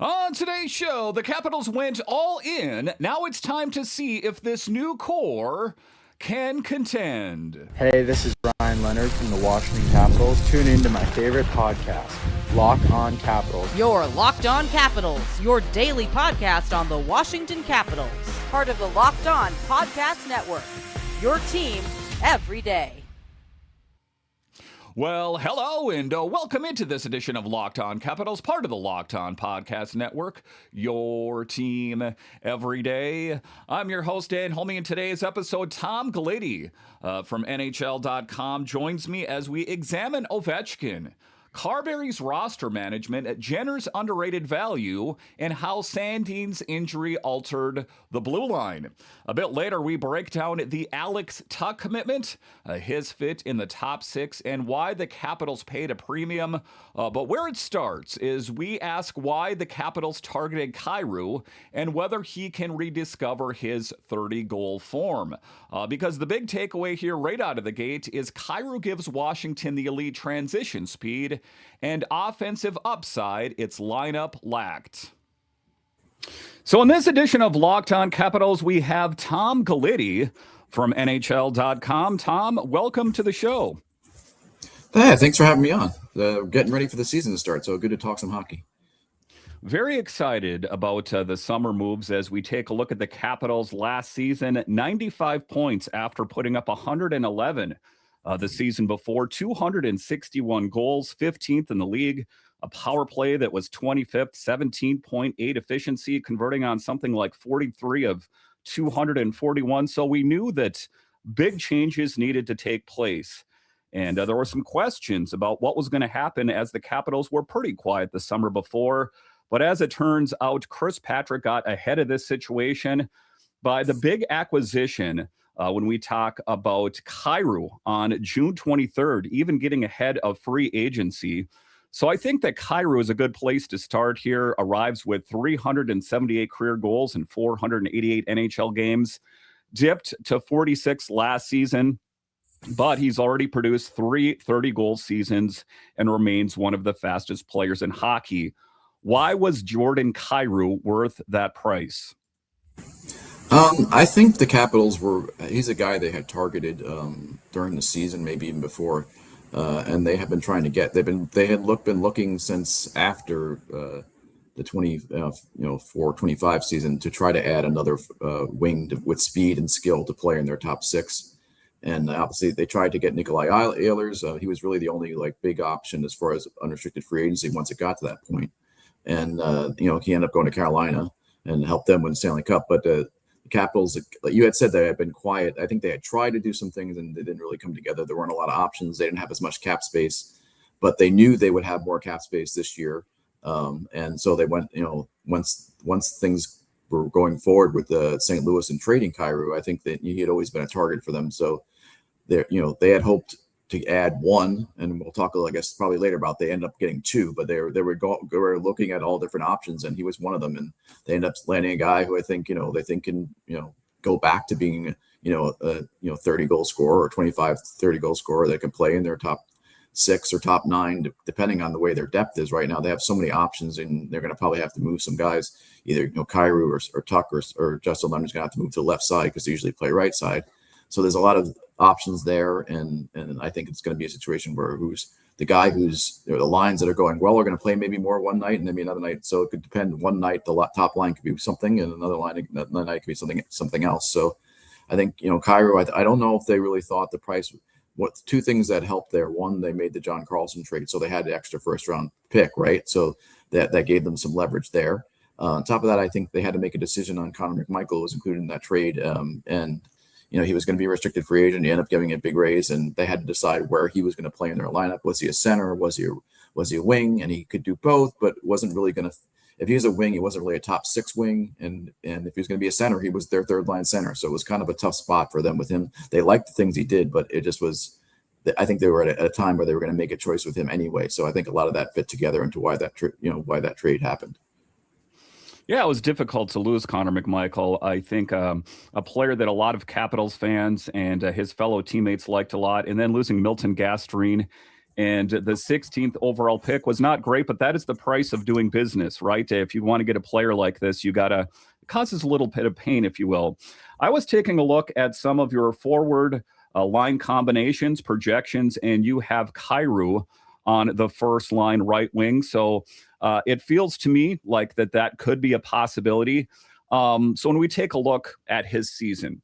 On today's show, the Capitals went all in. Now it's time to see if this new core can contend. Hey, this is Brian Leonard from the Washington Capitals. Tune in to my favorite podcast, Lock On Capitals. Your Locked On Capitals, your daily podcast on the Washington Capitals. Part of the Locked On Podcast Network. Your team every day. Well, hello and welcome into this edition of Locked On Capitals, part of the Locked On Podcast Network, your team every day. I'm your host, Dan Holmi. In today's episode, Tom Gulitti from NHL.com joins me as we examine Ovechkin, Carberry's roster management, Jenner's underrated value, and how Sandin's injury altered the blue line. A bit later, we break down the Alex Tuch commitment, his fit in the top six, and why the Capitals paid a premium. But where it starts is we ask why the Capitals targeted Kyrou and whether he can rediscover his 30-goal form. Because the big takeaway here right out of the gate is Kyrou gives Washington the elite transition speed and offensive upside its lineup lacked. So in this edition of Locked On Capitals, we have Tom Gulitti from NHL.com. Tom, welcome to the show. Hey, thanks for having me on. Getting ready for the season to start, so good to talk some hockey. Very excited about the summer moves as we take a look at the Capitals last season. 95 points after putting up 111 the season before, 261 goals, 15th in the league, a power play that was 25th, 17.8 efficiency, converting on something like 43 of 241. So we knew that big changes needed to take place. And there were some questions about what was going to happen as the Capitals were pretty quiet the summer before. But as it turns out, Chris Patrick got ahead of this situation by the big acquisition when we talk about Kyrou on June 23rd, even getting ahead of free agency. So I think that Kyrou is a good place to start here. Arrives with 378 career goals in 488 NHL games, dipped to 46 last season, but he's already produced 3 30-goal seasons and remains one of the fastest players in hockey. Why was Jordan Kyrou worth that price? I think the Capitals he's a guy they had targeted during the season, maybe even before, and they have been trying to get, been looking since after the 24-25 season to try to add another wing with speed and skill to play in their top six. And obviously they tried to get Nikolai Ehlers. He was really the only big option as far as unrestricted free agency once it got to that point. And, he ended up going to Carolina and helped them win the Stanley Cup. But the Capitals, like you had said, they had been quiet. I think they had tried to do some things and they didn't really come together. There weren't a lot of options. They didn't have as much cap space, but they knew they would have more cap space this year. And so they went, once things were going forward with St. Louis and trading Kyrou, I think that he had always been a target for them. So they had hoped to add one, and we'll talk, I guess, probably later about they ended up getting two, but they were looking at all different options, and he was one of them. And they ended up landing a guy who I think they think can go back to being a 30-goal scorer or 25-30 goal scorer that can play in their top 6 or top 9, depending on the way their depth is right now. They have so many options, and they're going to probably have to move some guys, either Kyrou or Tuch or Justin Leonard's going to have to move to the left side because they usually play right side. So there's a lot of options there, and I think it's going to be a situation where the lines that are going well are going to play maybe more one night and maybe another night. So it could depend. One night the top line could be something, and another night could be something else. So I think Kyrou. I don't know if they really thought the price. What two things that helped there? One, they made the John Carlson trade, so they had the extra first round pick, right? So that gave them some leverage there. On top of that, I think they had to make a decision on Connor McMichael was included in that trade, and he was going to be a restricted free agent. He ended up giving a big raise, and they had to decide where he was going to play in their lineup. Was he a center? Was he a wing? And he could do both, but wasn't really going to. If he was a wing, he wasn't really a top 6 wing, and if he was going to be a center, he was their third line center. So it was kind of a tough spot for them with him. They liked the things he did, but it just was. I think they were at a time where they were going to make a choice with him anyway. So I think a lot of that fit together into why that trade happened. Yeah, it was difficult to lose Connor McMichael. I think a player that a lot of Capitals fans and his fellow teammates liked a lot. And then losing Milton Gastrine And the 16th overall pick was not great, but that is the price of doing business, right? If you want to get a player like this, you got to, it causes a little bit of pain, if you will. I was taking a look at some of your forward line combinations, projections, and you have Kyrou on the first line right wing. So it feels to me like that could be a possibility. So when we take a look at his season,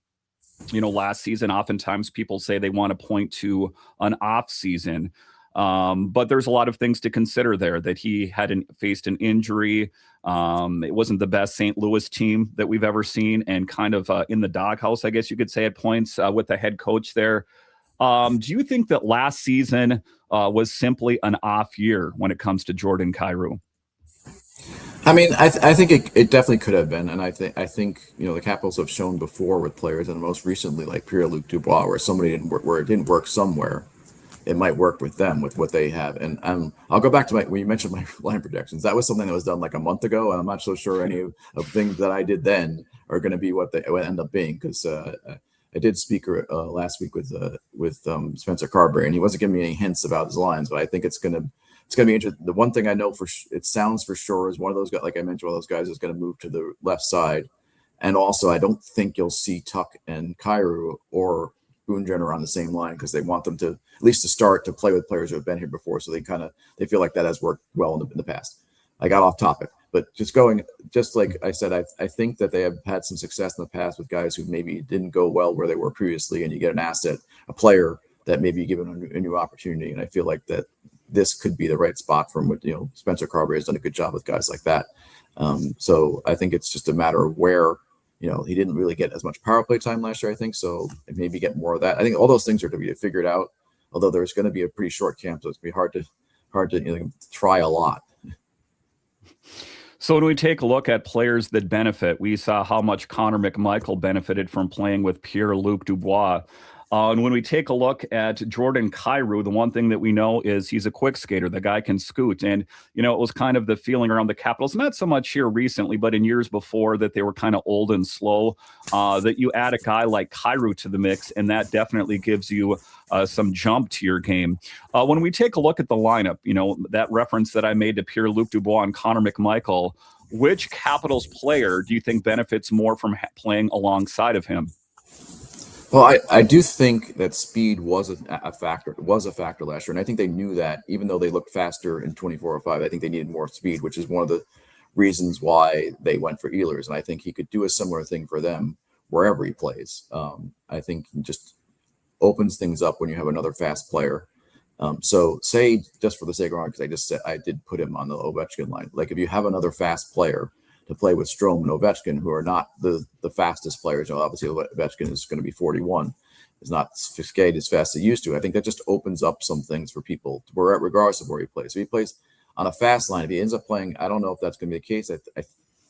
last season, oftentimes people say they want to point to an off season. But there's a lot of things to consider there, that he hadn't faced an injury. It wasn't the best St. Louis team that we've ever seen, and kind of in the doghouse, I guess you could say, at points with the head coach there. Do you think that last season was simply an off year when it comes to Jordan Kyrou? I mean, I think it definitely could have been, and I think the Capitals have shown before with players, and most recently like Pierre-Luc Dubois, where somebody didn't work, where it didn't work somewhere, it might work with them with what they have. And I'll go back to when you mentioned my line projections. That was something that was done like a month ago, and I'm not so sure any of things that I did then are going to be what they end up being, because I did speak last week with Spencer Carberry, and he wasn't giving me any hints about his lines, but I think it's gonna be interesting. The one thing I know it sounds for sure is one of those guys, like I mentioned, one of those guys is going to move to the left side, and also I don't think you'll see Tuch and Kyrou or Boone Jenner on the same line, because they want them to, at least to start, to play with players who have been here before, so they feel like that has worked well in the past. I got off topic, but just like I said, I think that they have had some success in the past with guys who maybe didn't go well where they were previously, and you get an asset, a player that maybe you give them a new opportunity, and I feel like that this could be the right spot for him. Spencer Carberry has done a good job with guys like that. So I think it's just a matter of where, he didn't really get as much power play time last year, I think. So maybe get more of that. I think all those things are to be figured out, although there's going to be a pretty short camp. So it's going to be hard to try a lot. So when we take a look at players that benefit, we saw how much Connor McMichael benefited from playing with Pierre-Luc Dubois. And when we take a look at Jordan Kyrou, the one thing that we know is he's a quick skater. The guy can scoot. And, it was kind of the feeling around the Capitals, not so much here recently, but in years before, that they were kind of old and slow, that you add a guy like Kyrou to the mix, and that definitely gives you some jump to your game. When we take a look at the lineup, that reference that I made to Pierre-Luc Dubois and Connor McMichael, which Capitals player do you think benefits more from playing alongside of him? Well, I do think that speed was a factor. It was a factor last year, and I think they knew that. Even though they looked faster in 24-05, I think they needed more speed, which is one of the reasons why they went for Ehlers. And I think he could do a similar thing for them wherever he plays. I think he just opens things up when you have another fast player. So say, just for the sake of argument, because I just said I did put him on the Ovechkin line. Like if you have another fast player to play with Strome and Ovechkin, who are not the fastest players. Obviously, Ovechkin is going to be 41, is not skated as fast as he used to. I think that just opens up some things for people, regardless of where he plays. So he plays on a fast line. If he ends up playing, I don't know if that's going to be the case. I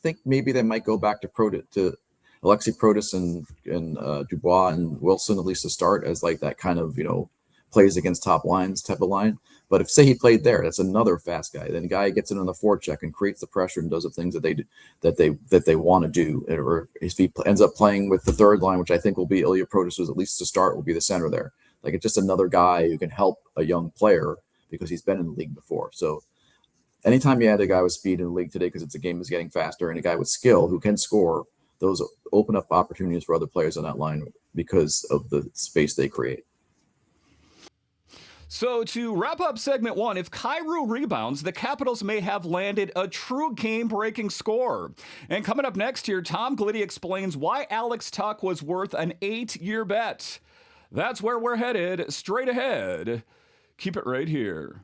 think maybe they might go back to Alexei Protas and Dubois and Wilson, at least to start, as like that kind of plays against top lines type of line. But if say he played there, that's another fast guy. Then the guy gets in on the forecheck and creates the pressure and does the things that they want to do. Or if he ends up playing with the third line, which I think will be Ilya Protas, at least to start, will be the center there. Like it's just another guy who can help a young player because he's been in the league before. So anytime you add a guy with speed in the league today, because it's a game is getting faster, and a guy with skill who can score, those open up opportunities for other players on that line because of the space they create. So to wrap up segment one, if Kyrou rebounds, the Capitals may have landed a true game-breaking score. And coming up next here, Tom Gulitti explains why Alex Tuch was worth an 8-year bet. That's where we're headed, straight ahead. Keep it right here.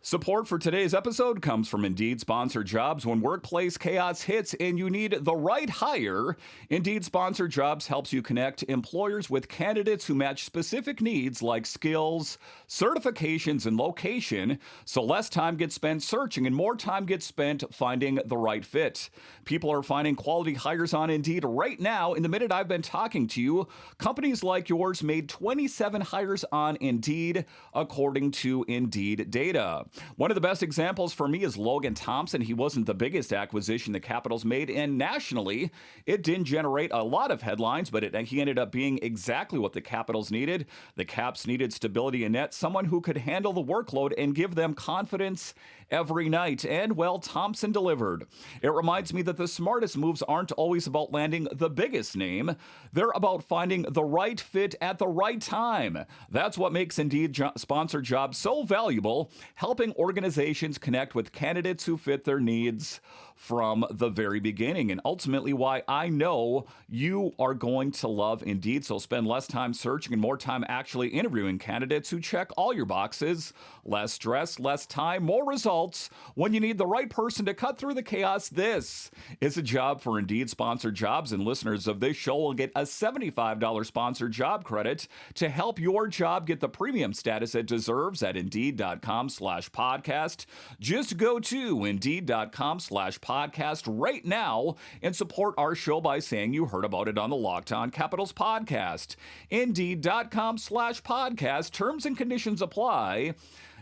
Support for today's episode comes from Indeed Sponsored Jobs. When workplace chaos hits and you need the right hire, Indeed Sponsored Jobs helps you connect employers with candidates who match specific needs like skills, certifications, and location, so less time gets spent searching and more time gets spent finding the right fit. People are finding quality hires on Indeed right now. In the minute I've been talking to you, companies like yours made 27 hires on Indeed, according to Indeed data. One of the best examples for me is Logan Thompson. He wasn't the biggest acquisition the Capitals made, and nationally, it didn't generate a lot of headlines, but he ended up being exactly what the Capitals needed. The Caps needed stability in net, someone who could handle the workload and give them confidence every night. And, well, Thompson delivered. It reminds me that the smartest moves aren't always about landing the biggest name. They're about finding the right fit at the right time. That's what makes Indeed sponsored jobs so valuable, helping organizations connect with candidates who fit their needs from the very beginning, and ultimately why I know you are going to love Indeed. So spend less time searching and more time actually interviewing candidates who check all your boxes. Less stress, less time, more results. When you need the right person to cut through the chaos, this is a job for Indeed sponsored jobs, and listeners of this show will get a $75 sponsored job credit to help your job get the premium status it deserves at Indeed.com/podcast. Just go to Indeed.com/podcast right now and support our show by saying you heard about it on the Locked On Capitals podcast. Indeed.com/podcast. Terms and conditions apply.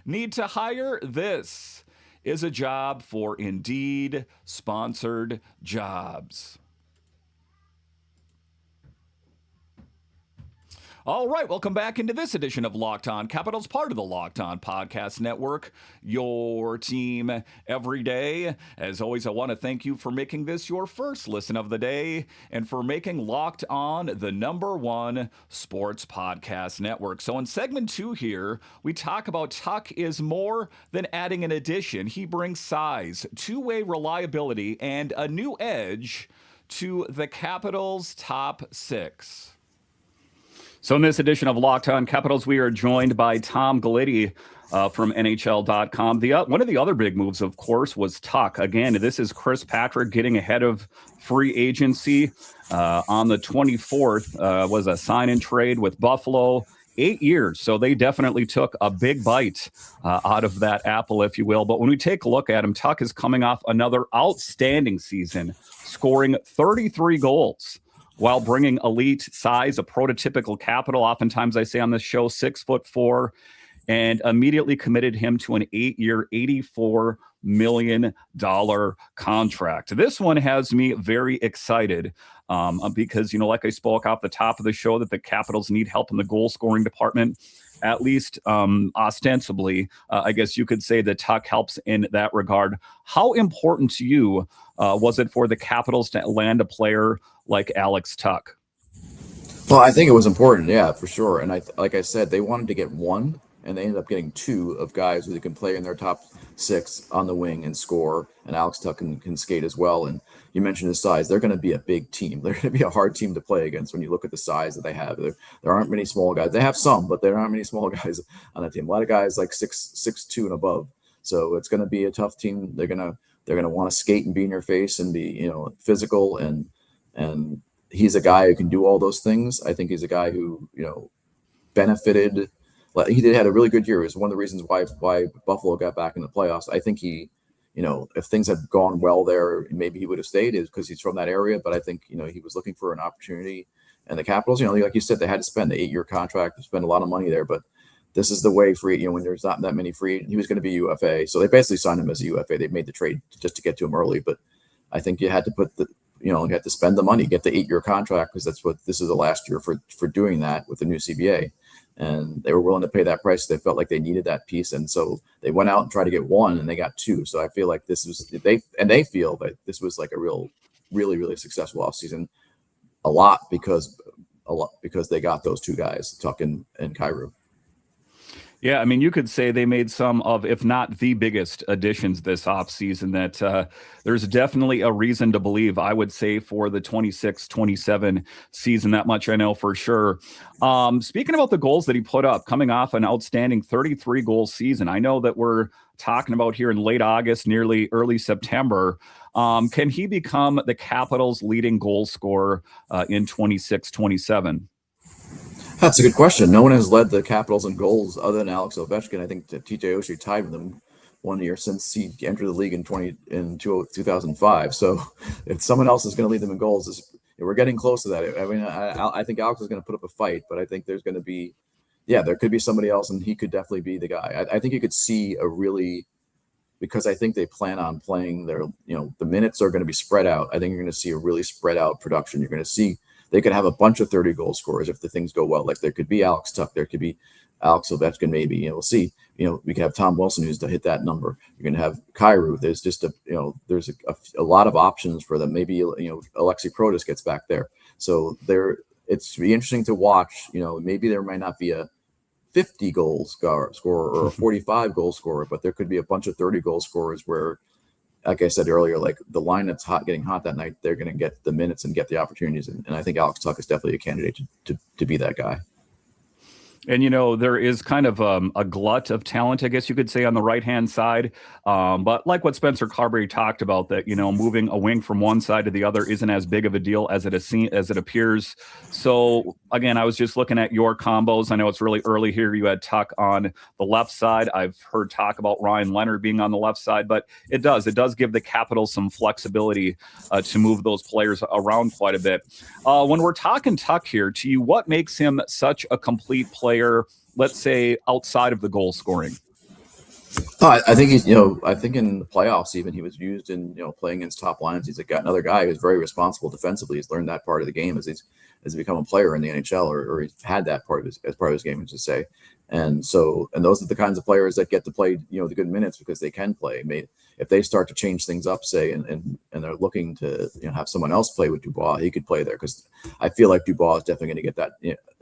Need to hire? This is a job for Indeed sponsored jobs. All right, welcome back into this edition of Locked On Capitals, part of the Locked On Podcast Network, your team every day. As always, I want to thank you for making this your first listen of the day and for making Locked On the #1 sports podcast network. So in segment 2 here, we talk about Tuch is more than adding an addition. He brings size, two-way reliability, and a new edge to the Capitals' top 6. So in this edition of Locked On Capitals, we are joined by Tom Gulitti from NHL.com. One of the other big moves, of course, was Tuch. Again, this is Chris Patrick getting ahead of free agency. On the 24th was a sign-in trade with Buffalo. 8 years, so they definitely took a big bite out of that apple, if you will. But when we take a look at him, Tuch is coming off another outstanding season, scoring 33 goals. While bringing elite size, a prototypical Capital, oftentimes I say on this show, 6'4", and immediately committed him to an 8-year, $84 million contract. This one has me very excited because, like I spoke off the top of the show, that the Capitals need help in the goal scoring department. At least ostensibly, I guess you could say that Tuch helps in that regard. How important to you was it for the Capitals to land a player like Alex Tuch? Well, I think it was important, yeah, for sure. And like I said, they wanted to get one, and they ended up getting 2 of guys who can play in their top 6 on the wing and score. And Alex Tuch can skate as well. And you mentioned his size; they're going to be a big team. They're going to be a hard team to play against when you look at the size that they have. There aren't many small guys. They have some, but there aren't many small guys on that team. A lot of guys like 6'2" and above. So it's going to be a tough team. They're going to want to skate and be in your face and be physical and he's a guy who can do all those things. I think he's a guy who, benefited. He had a really good year. It was one of the reasons why Buffalo got back in the playoffs. I think he, if things had gone well there, maybe he would have stayed because he's from that area. But I think, he was looking for an opportunity. And the Capitals, like you said, they had to spend the 8-year contract to spend a lot of money there. But this is the way when there's not that many free, he was going to be UFA. So they basically signed him as a UFA. They made the trade just to get to him early. But I think you had to put you had to spend the money, get the 8-year contract, because this is the last year for doing that with the new CBA. And they were willing to pay that price. They felt like they needed that piece. And so they went out and tried to get 1 and they got 2. So I feel like they feel that this was like a really, really successful offseason a lot because they got those 2 guys, Tuch and Kyrou. Yeah, I mean, you could say they made some of, if not the biggest additions this offseason, that there's definitely a reason to believe, I would say, for the 26-27 season. That much I know for sure. Speaking about the goals that he put up, coming off an outstanding 33-goal season, I know that we're talking about here in late August, nearly early September. Can he become the Capitals' leading goal scorer in 26-27? That's a good question. No one has led the Capitals in goals other than Alex Ovechkin. I think that TJ Oshie tied with him one year since he entered the league in 2005. So if someone else is going to lead them in goals, we're getting close to that. I mean, I think Alex is going to put up a fight, but I think there's going to be, yeah, there could be somebody else, and he could definitely be the guy. I think you could see a really, because I think they plan on playing their, the minutes are going to be spread out. I think you're going to see a really spread out production. You're going to see they could have a bunch of 30 goal scorers if the things go well. Like there could be Alex Tuch, there could be Alex Ovechkin, maybe. We'll see. We could have Tom Wilson who's to hit that number. You're going to have Kyrou. There's just there's a lot of options for them. Maybe Alexei Protas gets back there. So it's be interesting to watch. Maybe there might not be a 50 goal scorer or a 45 goal scorer, but there could be a bunch of 30 goal scorers where, like I said earlier, like the line that's getting hot that night, they're going to get the minutes and get the opportunities. And I think Alex Tuch is definitely a candidate to be that guy. And, there is kind of a glut of talent, I guess you could say, on the right-hand side. But like what Spencer Carberry talked about, that, moving a wing from one side to the other isn't as big of a deal as it appears. So, again, I was just looking at your combos. I know it's really early here. You had Tuch on the left side. I've heard talk about Ryan Leonard being on the left side, but it does give the Capitals some flexibility to move those players around quite a bit. When we're talking Tuch here, to you, what makes him such a complete player, let's say, outside of the goal scoring? I think he's, I think in the playoffs, even he was used in, playing against top lines. He's another guy who's very responsible defensively. He's learned that part of the game as he's become a player in the NHL, or he's had that part of his game, I should say. And those are the kinds of players that get to play, the good minutes because they can play. If they start to change things up, say, and they're looking to, have someone else play with Dubois, he could play there, because I feel like Dubois is definitely going to get that,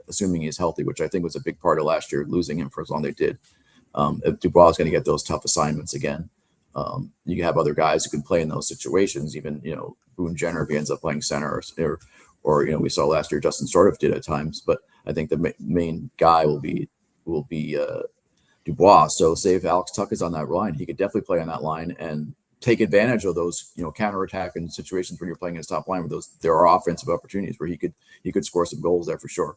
assuming he's healthy, which I think was a big part of last year, losing him for as long as they did. If Dubois is going to get those tough assignments again, you have other guys who can play in those situations. Even Boone Jenner, if he ends up playing center, or we saw last year Justin sort of did at times. But I think the main guy will be Dubois. So say if Alex Tuch is on that line, he could definitely play on that line and take advantage of those counterattack and situations when you're playing his top line, where there are offensive opportunities where he could score some goals there for sure.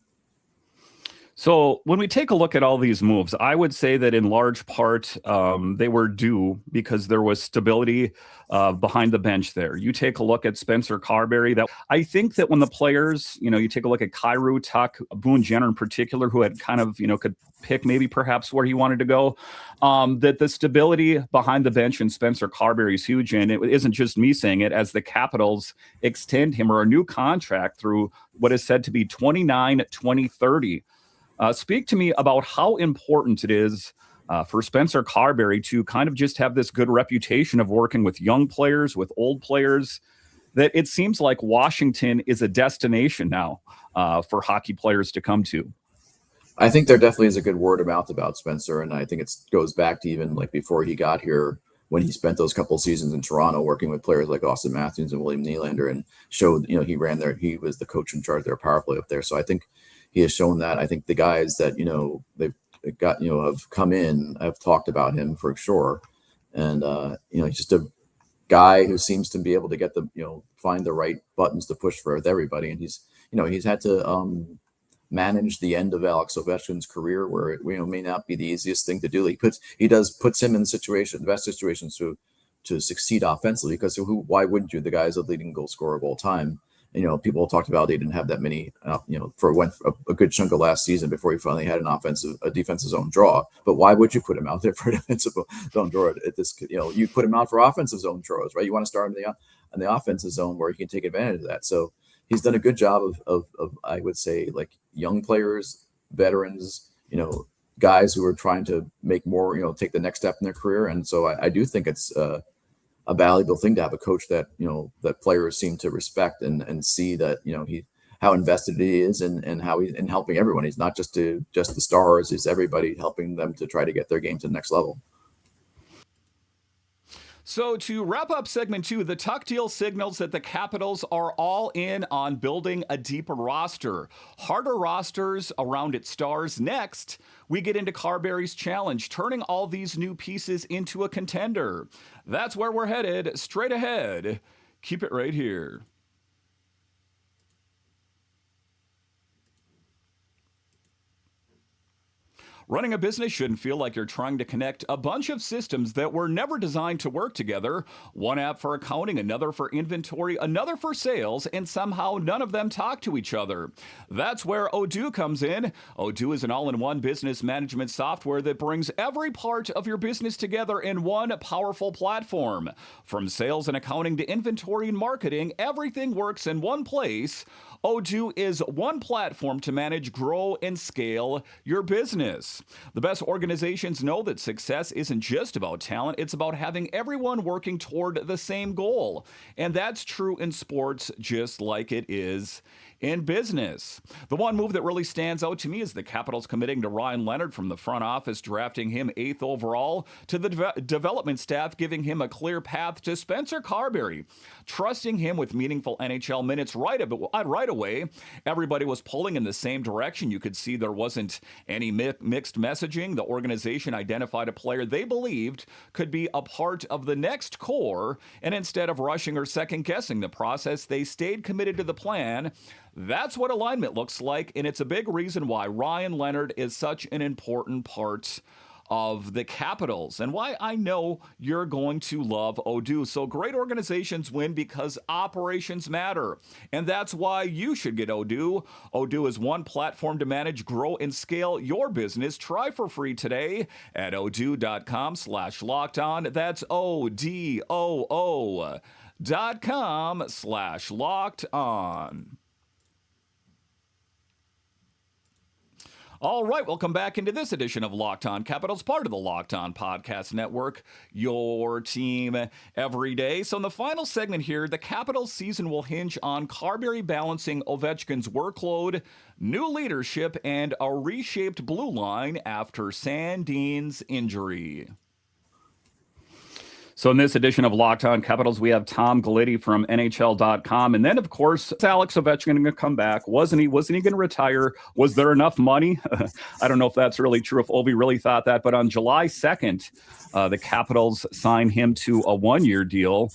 So when we take a look at all these moves, I would say that in large part they were due because there was stability behind the bench there. You take a look at Spencer Carberry. That I think that when the players, you take a look at Kyrou, Tuch, Boone Jenner in particular, who had kind of, could pick maybe perhaps where he wanted to go, that the stability behind the bench in Spencer Carberry is huge. And it isn't just me saying it, as the Capitals extend him or a new contract through what is said to be 2030. Speak to me about how important it is for Spencer Carberry to kind of just have this good reputation of working with young players, with old players, that it seems like Washington is a destination now for hockey players to come to. I think there definitely is a good word of mouth about Spencer, and I think it goes back to even like before he got here, when he spent those couple of seasons in Toronto working with players like Austin Matthews and William Nylander, and showed, he was the coach in charge of their power play up there. So I think he has shown that. I think the guys that, they've got, have come in, have talked about him for sure. And, he's just a guy who seems to be able to get the, find the right buttons to push for with everybody. And he's had to manage the end of Alex Ovechkin's career, where it, may not be the easiest thing to do. He puts him in the best situations to succeed offensively, because why wouldn't you? The guy's a leading goal scorer of all time. People talked about they didn't have that many, for a good chunk of last season before he finally had a defensive zone draw. But why would you put him out there for a defensive zone draw at this? You put him out for offensive zone draws, right? You want to start him in the offensive zone where he can take advantage of that. So he's done a good job of I would say, like, young players, veterans, guys who are trying to make more, take the next step in their career. And so I do think it's a valuable thing to have a coach that, that players seem to respect and see that, how invested he is and how he's in helping everyone. He's not just the stars, he's everybody, helping them to try to get their game to the next level. So to wrap up segment 2, the Tuch deal signals that the Capitals are all in on building a deeper roster. Harder rosters around its stars. Next, we get into Carberry's challenge, turning all these new pieces into a contender. That's where we're headed, straight ahead. Keep it right here. Running a business shouldn't feel like you're trying to connect a bunch of systems that were never designed to work together. One app for accounting, another for inventory, another for sales, and somehow none of them talk to each other. That's where Odoo comes in. Odoo is an all-in-one business management software that brings every part of your business together in one powerful platform. From sales and accounting to inventory and marketing, everything works in one place. Odoo is one platform to manage, grow, and scale your business. The best organizations know that success isn't just about talent, it's about having everyone working toward the same goal. And that's true in sports just like it is in business. The one move that really stands out to me is the Capitals committing to Ryan Leonard from the front office, drafting him 8th overall, to the development staff giving him a clear path to Spencer Carberry, trusting him with meaningful NHL minutes right away. Everybody was pulling in the same direction. You could see there wasn't any mixed messaging. The organization identified a player they believed could be a part of the next core, and instead of rushing or second-guessing the process, they stayed committed to the plan. That's what alignment looks like, and it's a big reason why Ryan Leonard is such an important part of the Capitals and why I know you're going to love Odoo. So great organizations win because operations matter, and that's why you should get Odoo. Odoo is one platform to manage, grow, and scale your business. Try for free today at odoo.com/lockedon. That's odoo.com/lockedon. All right, welcome back into this edition of Locked On Capitals, part of the Locked On Podcast Network, your team every day. So in the final segment here, the Capitals season will hinge on Carberry balancing Ovechkin's workload, new leadership, and a reshaped blue line after Sandin's injury. So in this edition of Locked On Capitals, we have Tom Gulitti from NHL.com. And then, of course, is Alex Ovechkin going to come back? Wasn't he going to retire? Was there enough money? I don't know if that's really true, if Ovi really thought that. But on July 2nd, the Capitals signed him to a one-year deal.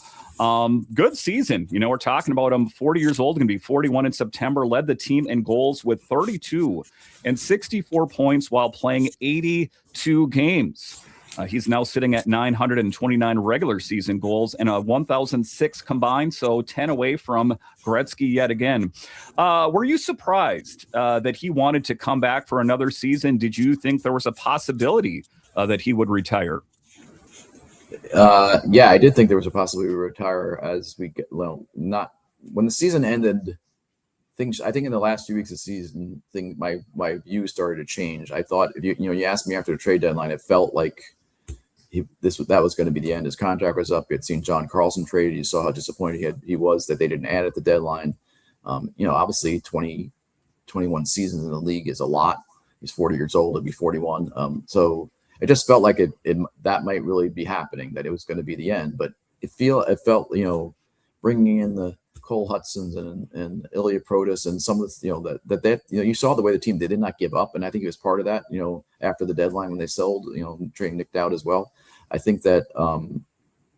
Good season. You know, we're talking about him, 40 years old, going to be 41 in September, led the team in goals with 32 and 64 points while playing 82 games. He's now sitting at 929 regular season goals and a 1,006 combined, so 10 away from Gretzky yet again. Were you surprised that he wanted to come back for another season? Did you think there was a possibility that he would retire? Yeah, I did think there was a possibility to retire as we get, well, not when the season ended. Things, I think in the last few weeks of the season, my view started to change. I thought if you asked me after the trade deadline, it felt like that was going to be the end. His contract was up. You had seen John Carlson traded. You saw how disappointed he was that they didn't add at the deadline. Obviously 21 seasons in the league is a lot. He's 40 years old. He'll be 41. So it just felt like that might really be happening, that it was going to be the end. But it felt, bringing in the Cole Hudsons and Ilya Protas and some of the, you saw the way the team, they did not give up. And I think he was part of that, after the deadline when they sold, trading Nick Dowd as well. I think that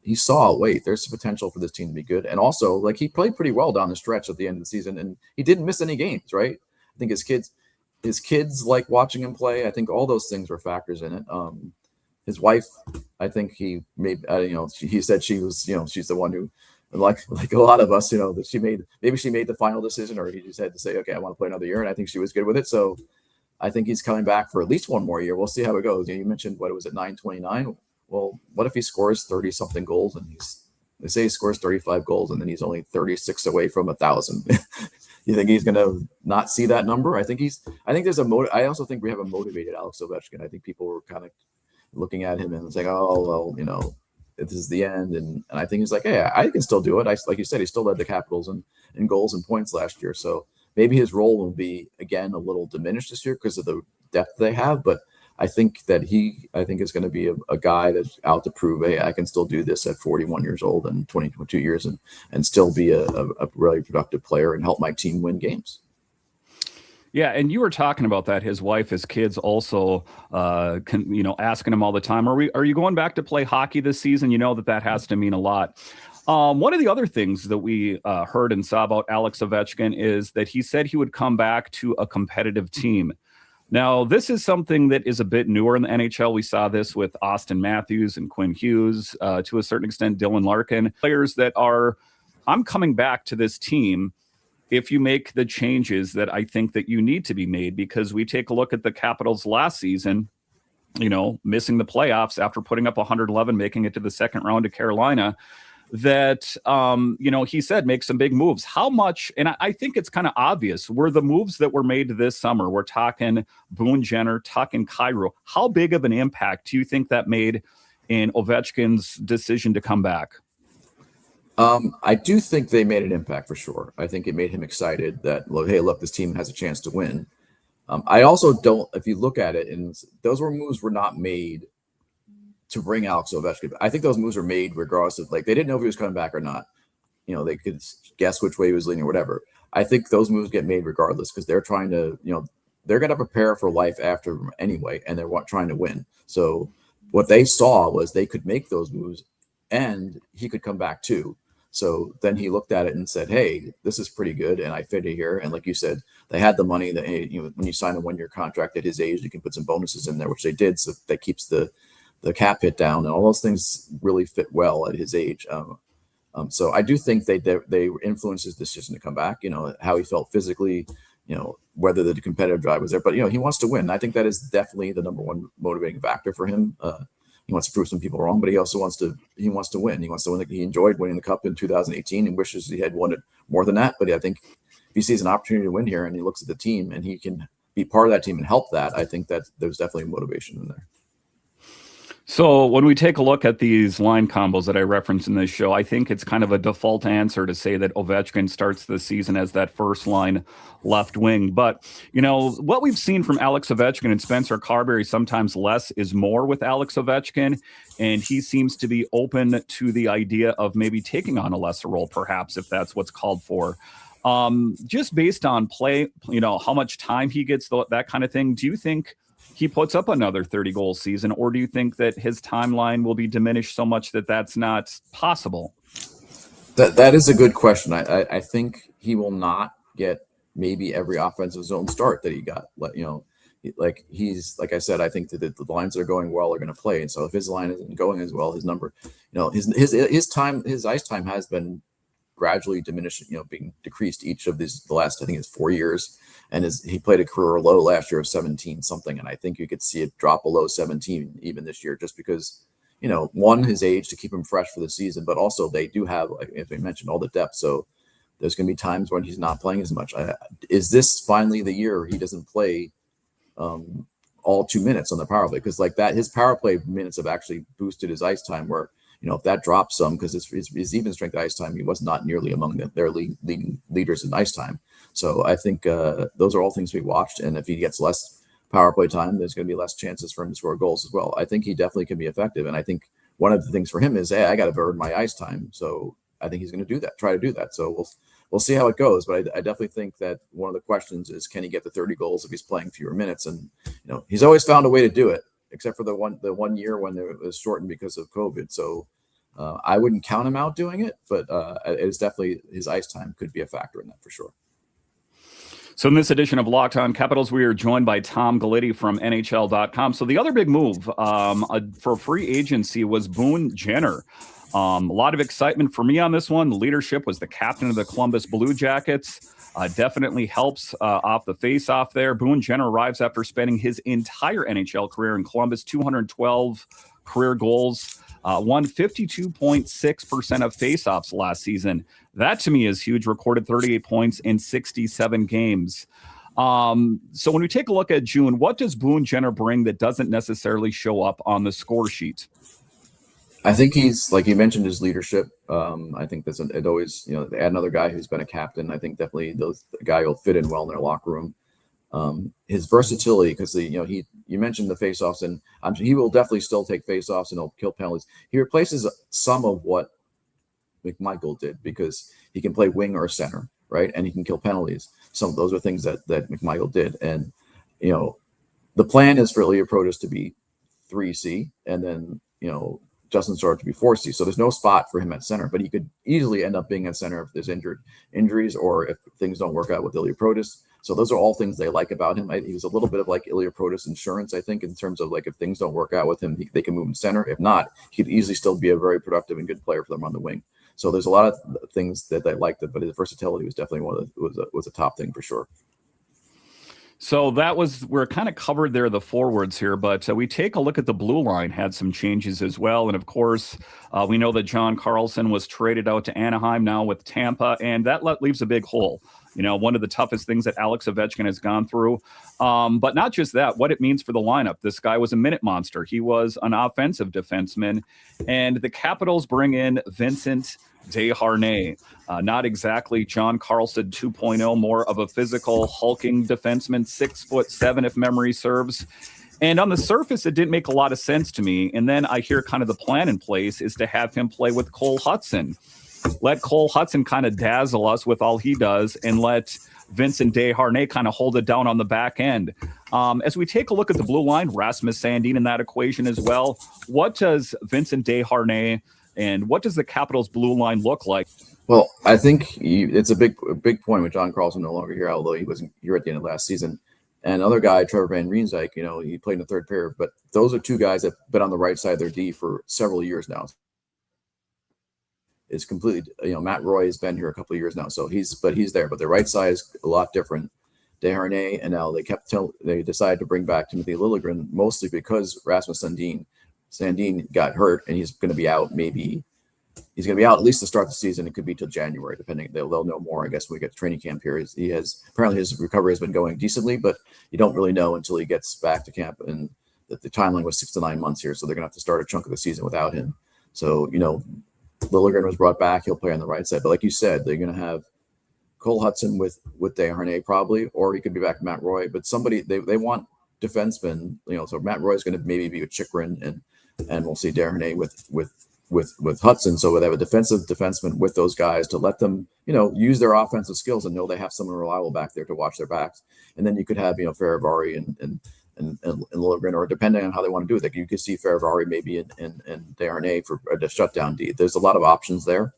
he saw, there's potential for this team to be good. And also, like, he played pretty well down the stretch at the end of the season, and he didn't miss any games, right? I think his kids like watching him play. I think all those things were factors in it. His wife, I think he said she was, she's the one who, like a lot of us, that she made the final decision, or he just had to say, okay, I want to play another year. And I think she was good with it. So I think he's coming back for at least one more year. We'll see how it goes. You mentioned, what was it, 929? Well, what if he scores 30 something goals and they say he scores 35 goals and then he's only 36 away from 1,000. You think he's going to not see that number? I think there's I also think we have a motivated Alex Ovechkin. I think people were kind of looking at him and saying, oh, well, this is the end. And I think he's like, hey, I can still do it. Like you said, he still led the Capitals in goals and points last year. So maybe his role will be, again, a little diminished this year because of the depth they have. But I think that is going to be a guy that's out to prove, hey, I can still do this at 41 years old and 22 years and still be a really productive player and help my team win games. Yeah, and you were talking about that. His wife, his kids also, asking him all the time, are you going back to play hockey this season? That has to mean a lot. One of the other things that we heard and saw about Alex Ovechkin is that he said he would come back to a competitive team. Now, this is something that is a bit newer in the NHL. We saw this with Austin Matthews and Quinn Hughes, to a certain extent, Dylan Larkin, players that are, I'm coming back to this team if you make the changes that I think that you need to be made, because we take a look at the Capitals last season, missing the playoffs after putting up 111, making it to the second round to Carolina, that, he said, make some big moves. How much, and I think it's kind of obvious, were the moves that were made this summer, we're talking Boone Jenner, Tuch, and Kyrou, how big of an impact do you think that made in Ovechkin's decision to come back? I do think they made an impact for sure. I think it made him excited that, hey, look, this team has a chance to win. I also don't, if you look at it, and those moves were not made to bring Alex Ovechkin. I think those moves were made regardless of, they didn't know if he was coming back or not. They could guess which way he was leaning or whatever. I think those moves get made regardless because they're trying to, they're going to prepare for life after anyway, and they're trying to win. So what they saw was they could make those moves and he could come back too. So then he looked at it and said, hey, this is pretty good, and I fit it here. And like you said, they had the money that, when you sign a 1-year contract at his age, you can put some bonuses in there, which they did. So that keeps the cap hit down, and all those things really fit well at his age. So I do think they influenced his decision to come back, how he felt physically, whether the competitive drive was there, but, he wants to win. I think that is definitely the number one motivating factor for him. He wants to prove some people wrong, but he also wants to win. He wants to win. He enjoyed winning the Cup in 2018 and wishes he had won it more than that. But I think if he sees an opportunity to win here and he looks at the team and he can be part of that team and help that, I think that there's definitely motivation in there. So when we take a look at these line combos that I referenced in this show, I think it's kind of a default answer to say that Ovechkin starts the season as that first line left wing. But, what we've seen from Alex Ovechkin and Spencer Carberry, sometimes less is more with Alex Ovechkin. And he seems to be open to the idea of maybe taking on a lesser role, perhaps, if that's what's called for. Just based on play, how much time he gets, that kind of thing. Do you think he puts up another 30-goal season, or do you think that his timeline will be diminished so much that that's not possible? That is a good question. I think he will not get maybe every offensive zone start that he got. He's, like I said, I think that the lines that are going well are going to play. And so if his line isn't going as well, his number, his ice time has been gradually diminished, being decreased each of the last, I think it's 4 years. And he played a career low last year of 17 something. And I think you could see it drop below 17 even this year, just because, one, his age to keep him fresh for the season, but also they do have, as we mentioned, all the depth. So there's going to be times when he's not playing as much. Is this finally the year he doesn't play all 2 minutes on the power play? Because his power play minutes have actually boosted his ice time, where, if that drops some, because his even strength ice time, he was not nearly among their leading leaders in ice time. So I think those are all things we watched. And if he gets less power play time, there's going to be less chances for him to score goals as well. I think he definitely can be effective. And I think one of the things for him is, hey, I got to earn my ice time. So I think he's going to do that, try to do that. So we'll see how it goes. But I definitely think that one of the questions is, can he get the 30 goals if he's playing fewer minutes? And, he's always found a way to do it, except for the one year when it was shortened because of COVID. So I wouldn't count him out doing it, but it is definitely, his ice time could be a factor in that for sure. So in this edition of Locked On Capitals, we are joined by Tom Gulitti from NHL.com. So the other big move for free agency was Boone Jenner. A lot of excitement for me on this one. The leadership was the captain of the Columbus Blue Jackets. Definitely helps off the face-off there. Boone Jenner arrives after spending his entire NHL career in Columbus, 212 career goals. Won 52.6% of faceoffs last season. That to me is huge. Recorded 38 points in 67 games. So when we take a look at June, what does Boone Jenner bring that doesn't necessarily show up on the score sheet? I think he's, like you mentioned, his leadership. I think it always, they add another guy who's been a captain. I think definitely the guy will fit in well in their locker room. His versatility, because you mentioned the faceoffs, and he will definitely still take faceoffs and he'll kill penalties. He replaces some of what McMichael did, because he can play wing or center, right? And he can kill penalties. Some of those are things that McMichael did. And the plan is for Ilya Protas to be 3C, and then Justin Starr to be 4C. So there's no spot for him at center, but he could easily end up being at center if there's injuries, or if things don't work out with Ilya Protas. So those are all things they like about him. He was a little bit of like Ilya Protas insurance, I think, in terms of like if things don't work out with him, they can move him center. If not, he could easily still be a very productive and good player for them on the wing. So there's a lot of things that they liked, but his versatility was definitely was a top thing for sure. So we're kind of covered there, the forwards here, but we take a look at the blue line, had some changes as well. And of course, we know that John Carlson was traded out to Anaheim now with Tampa, and that leaves a big hole. One of the toughest things that Alex Ovechkin has gone through. But not just that, what it means for the lineup. This guy was a minute monster. He was an offensive defenseman, and the Capitals bring in Vincent Desharnais. Not exactly John Carlson 2.0, more of a physical, hulking defenseman, 6'7" if memory serves. And on the surface, it didn't make a lot of sense to me. And then I hear kind of the plan in place is to have him play with Cole Hudson. Let Cole Hudson kind of dazzle us with all he does and let Vincent Desharnais kind of hold it down on the back end. As we take a look at the blue line, Rasmus Sandin in that equation as well. What does Vincent Desharnais and what does the Capitals blue line look like? Well, I think it's a big point with John Carlson no longer here, although he wasn't here at the end of last season. And another guy, Trevor Van Riemsdyk, he played in the third pair, but those are two guys that have been on the right side of their D for several years now. It's completely, Matt Roy has been here a couple of years now, so he's there, but the right side is a lot different. Desharnais, and now they decided to bring back Timothy Liljegren mostly because Rasmus Sandin got hurt, and he's going to be out. Maybe he's going to be out at least to start the season. It could be till January, depending. They'll know more, I guess, when we get to training camp here. Apparently his recovery has been going decently, but you don't really know until he gets back to camp. And the timeline was 6 to 9 months here, so they're going to have to start a chunk of the season without him. So Liljegren was brought back. He'll play on the right side. But like you said, they're going to have Cole Hudson with Desharnais probably, or he could be back to Matt Roy. But somebody, they want defensemen, so Matt Roy is going to maybe be with Chychrun, and we'll see Desharnais with Hudson. So they have a defensive defenseman with those guys to let them, use their offensive skills and know they have someone reliable back there to watch their backs. And then you could have, Faravari and Logan, or depending on how they want to do it, you could see Faravari maybe and Desharnais for a shutdown D. There's a lot of options there,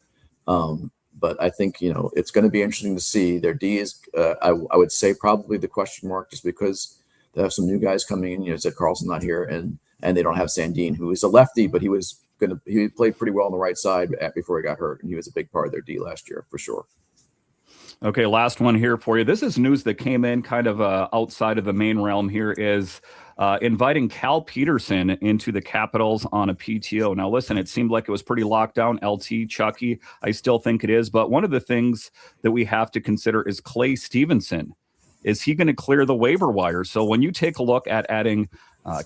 but I think it's going to be interesting to see. Their D is, I would say, probably the question mark, just because they have some new guys coming in. Said Carlson not here, and they don't have Sandin, who is a lefty, but he played pretty well on the right side before he got hurt, and he was a big part of their D last year for sure. Okay, last one here for you. This is news that came in kind of outside of the main realm here, is inviting Cal Peterson into the Capitals on a PTO. Now, listen, it seemed like it was pretty locked down, LT, Chucky. I still think it is. But one of the things that we have to consider is Clay Stevenson. Is he going to clear the waiver wire? So when you take a look at adding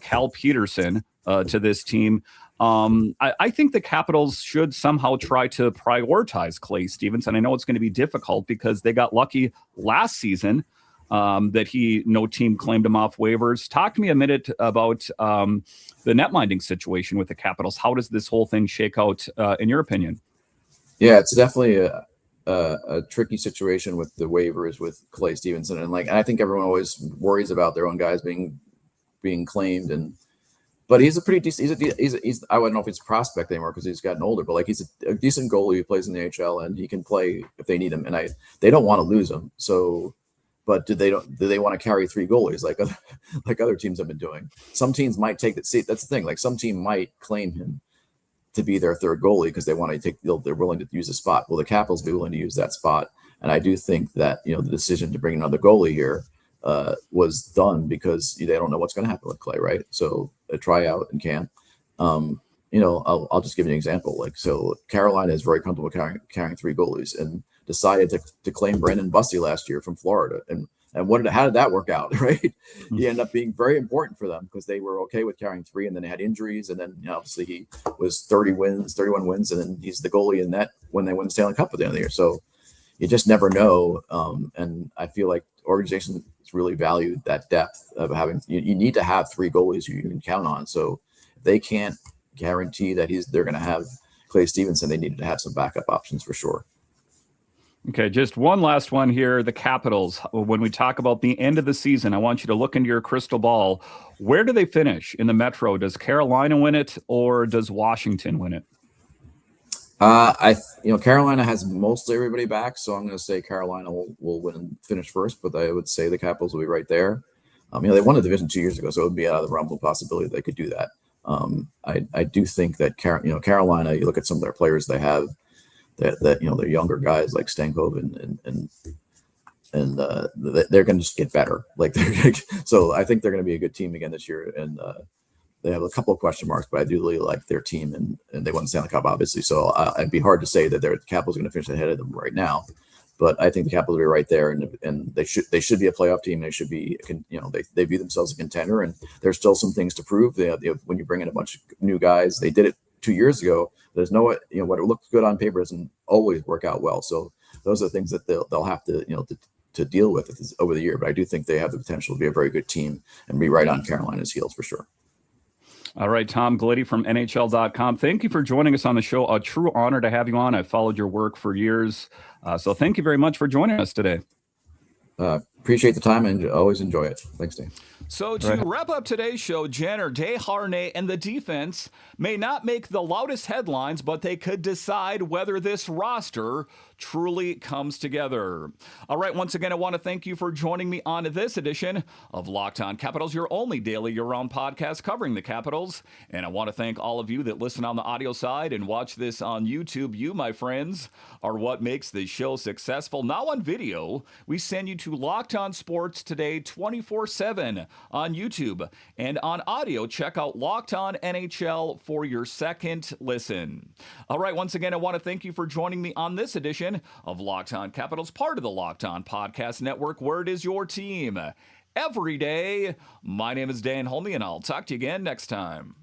Cal Peterson to this team, I think the Capitals should somehow try to prioritize Clay Stevenson. I know it's going to be difficult because they got lucky last season that no team claimed him off waivers. Talk to me a minute about the netminding situation with the Capitals. How does this whole thing shake out, in your opinion? Yeah, it's definitely a tricky situation with the waivers with Clay Stevenson, and I think everyone always worries about their own guys being claimed, but he's a pretty decent. He's I don't know if he's a prospect anymore because he's gotten older, but he's a decent goalie who plays in the NHL, and he can play if they need him. And they don't want to lose him. So, but do they want to carry 3 goalies like other teams have been doing? Some teams might take that seat. That's the thing. Some team might claim him to be their third goalie because they want to they're willing to use a spot. Well, the Capitals be willing to use that spot, and I do think that the decision to bring another goalie here was done because they don't know what's going to happen with Clay, right? So a tryout in camp. I'll just give you an example. So Carolina is very comfortable carrying 3 goalies and decided to claim Brandon Busty last year from Florida. And how did that work out, right? Mm-hmm. He ended up being very important for them because they were okay with carrying 3, and then they had injuries, and then obviously he was 31 wins, and then he's the goalie in net when they win the Stanley Cup at the end of the year. So you just never know, and I feel like organizations really valued that depth of having. You need to have 3 goalies who you can count on. So if they can't guarantee that they're going to have Clay Stevenson, they needed to have some backup options for sure. Okay, just one last one here. The Capitals, when we talk about the end of the season, I want you to look into your crystal ball. Where do they finish in the Metro? Does Carolina win it, or does Washington win it? Carolina has mostly everybody back, so I'm going to say Carolina will win and finish first, but I would say the Capitals will be right there. They won the division 2 years ago, so it would be out of the realm of possibility they could do that. I do think that Carolina. You look at some of their players they have that they're younger guys like Stankov and they're going to just get better. So I think they're going to be a good team again this year, and they have a couple of question marks, but I do really like their team, and they won the Stanley Cup, obviously. So it'd be hard to say that the Capitals are going to finish ahead of them right now, but I think the Capitals will be right there, and they should be a playoff team. They should be, they view themselves as a contender, and there's still some things to prove. When you bring in a bunch of new guys, they did it 2 years ago. There's no, what it looks good on paper doesn't always work out well. So those are the things that they'll have to, to deal with over the year. But I do think they have the potential to be a very good team and be right on Carolina's heels for sure. All right, Tom Gulitti from NHL.com. Thank you for joining us on the show. A true honor to have you on. I've followed your work for years. So thank you very much for joining us today. Appreciate the time and always enjoy it. Thanks, Dave. So to wrap up today's show, Jenner, Desharnais, and the defense may not make the loudest headlines, but they could decide whether this roster truly comes together. All right, once again, I want to thank you for joining me on this edition of Locked On Capitals, your only daily year-round podcast covering the Capitals. And I want to thank all of you that listen on the audio side and watch this on YouTube. You, my friends, are what makes this show successful. Now on video, we send you to Locked On Sports Today 24/7 on YouTube. And on audio, check out Locked On NHL for your second listen. All right, once again, I want to thank you for joining me on this edition of Locked On Capitals, part of the Locked On Podcast Network, where it is your team every day. My name is Dan Holmi, and I'll talk to you again next time.